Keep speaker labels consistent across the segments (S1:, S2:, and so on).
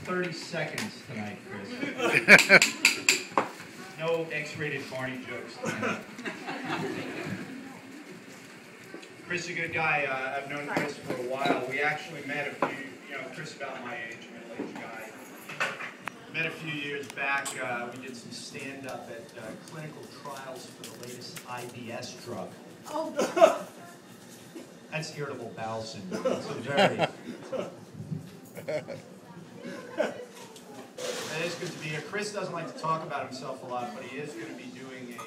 S1: 30 seconds tonight, Chris. No X-rated Barney jokes tonight. Chris is a good guy. I've known Chris for a while. We actually met a few, Chris about my age, middle-aged guy. Met a few years back. We did some stand-up at clinical trials for the latest IBS drug. Oh. That's irritable bowel syndrome. It's a very... It is good to be here. Chris doesn't like to talk about himself a lot, but he is going to be doing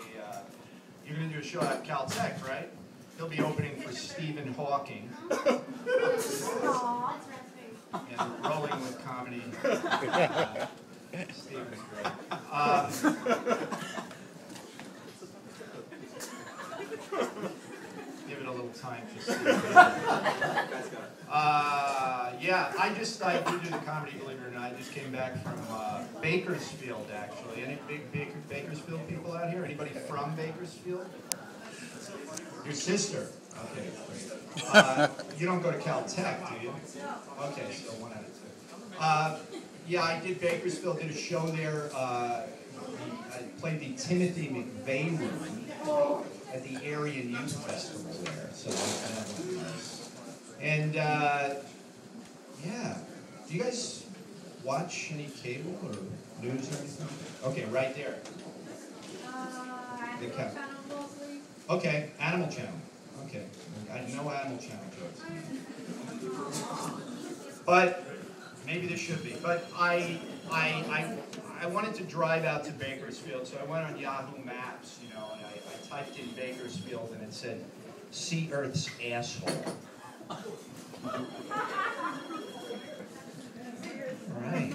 S1: you're going to do a show at Caltech, right? He'll be opening for Stephen Hawking. And rolling with comedy. Stephen's great. Give it a little time to see. Yeah, I do the comedy, believe it or not. I just came back from Bakersfield, actually. Any big Bakersfield people out here? Anybody from Bakersfield? Your sister? Okay, great. You don't go to Caltech, do you? Okay, so 1 out of 2. Yeah, I did Bakersfield, did a show there. I played the Timothy McVeigh room at the Aryan Youth Festival there. So that was nice. And yeah, do you guys watch any cable or news or anything? Okay, right there.
S2: Animal Channel mostly.
S1: Okay, Animal Channel. Okay, I know Animal Channel jokes. But maybe there should be. But I wanted to drive out to Bakersfield, so I went on Yahoo Maps, and I typed in Bakersfield, and it said, "See Earth's asshole." All right.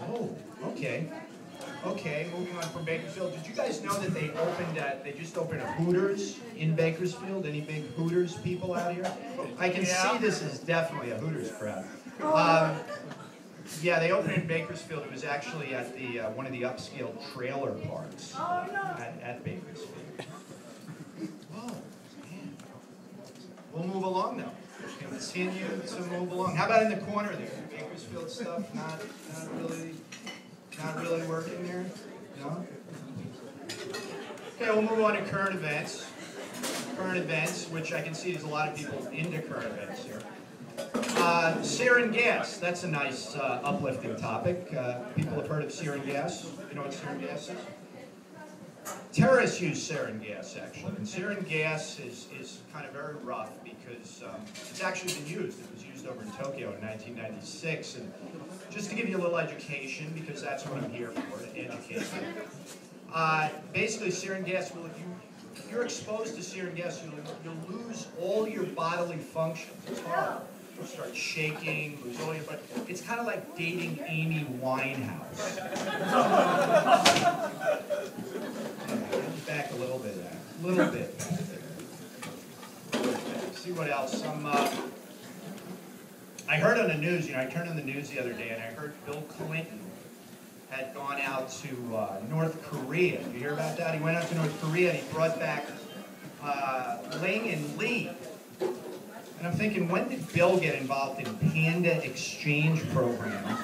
S1: Oh, okay. Okay, moving on from Bakersfield. Did you guys know that they just opened a Hooters in Bakersfield? Any big Hooters people out here? I can see this is definitely a Hooters crowd. Yeah, they opened in Bakersfield. It was actually at the one of the upscale trailer parks at Bakersfield. Oh, man. We'll move along now. Continue to move along. How about in the corner there? Bakersfield stuff not really working there? No? Okay, we'll move on to current events. Current events, which I can see there's a lot of people into current events here. Sarin gas, that's a nice uplifting topic. People have heard of sarin gas. You know what sarin gas is? Terrorists use sarin gas, actually. And sarin gas is kind of very rough because it's actually been used. It was used over in Tokyo in 1996. And just to give you a little education, because that's what I'm here for, to educate you. Basically, sarin gas, if you're exposed to sarin gas, you'll lose all your bodily functions. It's horrible. You'll start shaking, lose all your, but it's kind of like dating Amy Winehouse. Back a little bit, See what else? I heard on the news, I turned on the news the other day, and I heard Bill Clinton had gone out to North Korea. Did you hear about that? He went out to North Korea and he brought back Ling and Lee. And I'm thinking, when did Bill get involved in panda exchange programs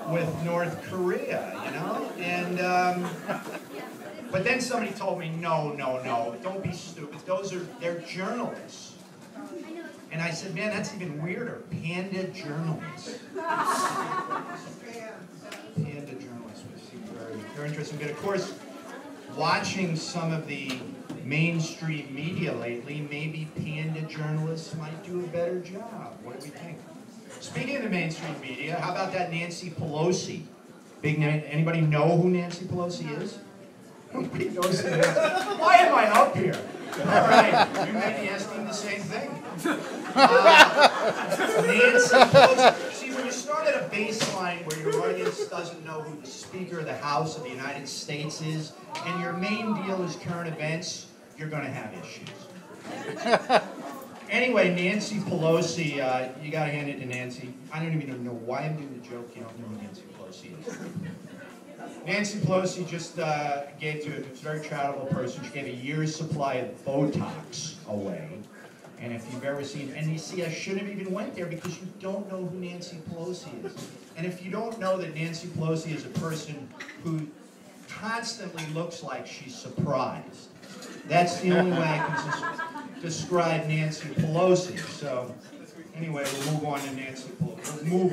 S1: with North Korea, And, but then somebody told me, no, don't be stupid. They're journalists. And I said, man, that's even weirder. Panda journalists. Panda journalists would seem very interesting. But of course, watching some of the mainstream media lately, maybe panda journalists might do a better job. What do we think? Speaking of the mainstream media, how about that Nancy Pelosi? Anybody know who Nancy Pelosi is? Nobody knows who Nancy. Why am I up here? All right, you may be asking the same thing. Nancy Pelosi. See, when you start at a baseline where your audience doesn't know who the Speaker of the House of the United States is, and your main deal is current events, you're going to have issues. Anyway, Nancy Pelosi, you got to hand it to Nancy. I don't even know why I'm doing the joke. You don't know who Nancy Pelosi is. Nancy Pelosi just gave to a very charitable person. She gave a year's supply of Botox away. And if you've ever seen, and you see, I shouldn't have even went there because you don't know who Nancy Pelosi is. And if you don't know that Nancy Pelosi is a person who constantly looks like she's surprised, that's the only way I can describe Nancy Pelosi. So, anyway, we'll move on to Nancy Pelosi. Move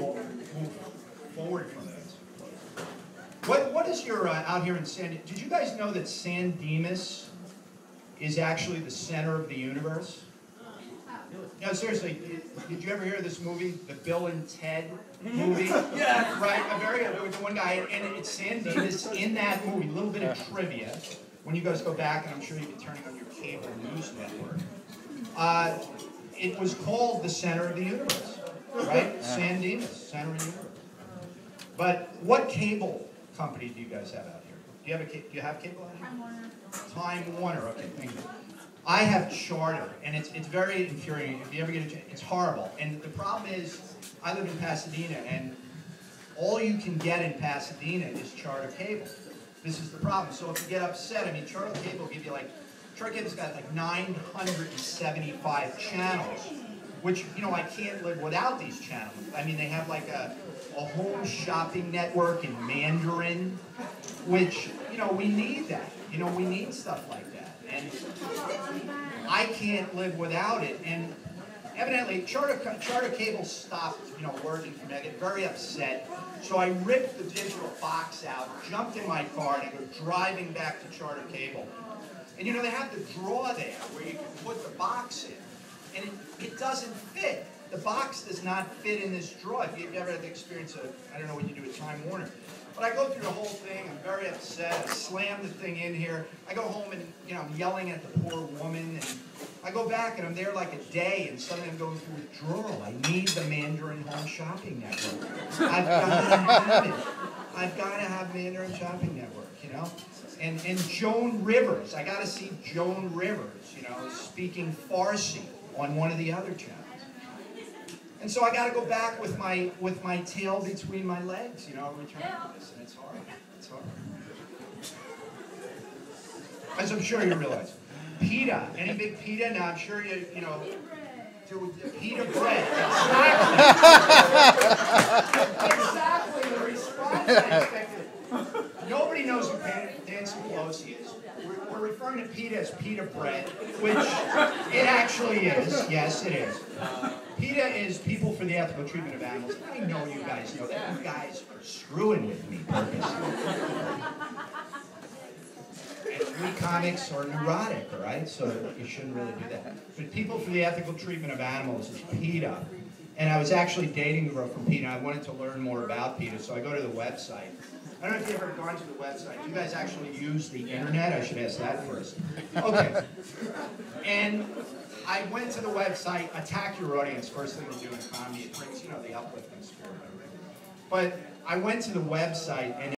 S1: forward from Nancy Pelosi. What is your, out here in did you guys know that San Dimas is actually the center of the universe? No, seriously, did you ever hear of this movie, the Bill and Ted movie? Yeah. Right, with the one guy, and it's San Dimas in that movie. A little bit of trivia. When you guys go back, and I'm sure you've been turning on your cable news network, it was called the center of the universe, right? San Dimas, center of the universe. But what cable company do you guys have out here? Do you have cable out here? Time Warner. Time Warner, okay, thank you. I have Charter, and it's very infuriating. If you ever get a chance, it's horrible. And the problem is, I live in Pasadena, and all you can get in Pasadena is Charter cable. This is the problem. So if you get upset, I mean, Charter cable will give you Charter cable's got like 975 channels, which, you know, I can't live without these channels. I mean, they have like a home shopping network in Mandarin, which, you know, we need that. You know, we need stuff like that. And I can't live without it. And evidently, Charter cable stopped, you know, working for me. I get very upset. So I ripped the digital box out, jumped in my car, and I go driving back to Charter cable. And you know, they have the drawer there where you can put the box in. And it doesn't fit. The box does not fit in this drawer. If you've ever had the experience of, I don't know what you do with Time Warner. But I go through the whole thing, I'm very upset, I slam the thing in here. I go home and, you know, I'm yelling at the poor woman. And I go back and I'm there like a day, and suddenly I'm going through withdrawal. I need the Mandarin Home Shopping Network. I've got to have it. I've got to have Mandarin Shopping Network, you know? And Joan Rivers, I got to see Joan Rivers, you know, speaking Farsi on one of the other channels. And so I got to go back with my tail between my legs, you know, return to this, and it's hard. It's hard. As I'm sure you realize. Pita, any big pita? Now I'm sure you know, pita bread. Exactly the response I expected. Nobody knows who Nancy Pelosi is. We're referring to pita as pita bread, which it actually is. Yes, it is. PETA is People for the Ethical Treatment of Animals. I know you guys know that. You guys are screwing with me purposely. And we comics are neurotic, all right? So you shouldn't really do that. But People for the Ethical Treatment of Animals is PETA. And I was actually dating a girl from PETA. I wanted to learn more about PETA, so I go to the website. I don't know if you've ever gone to the website. Do you guys actually use the internet? I should ask that first. Okay. And I went to the website, attack your audience, first thing we do in comedy. It brings, you know, the uplifting spirit. But I went to the website, and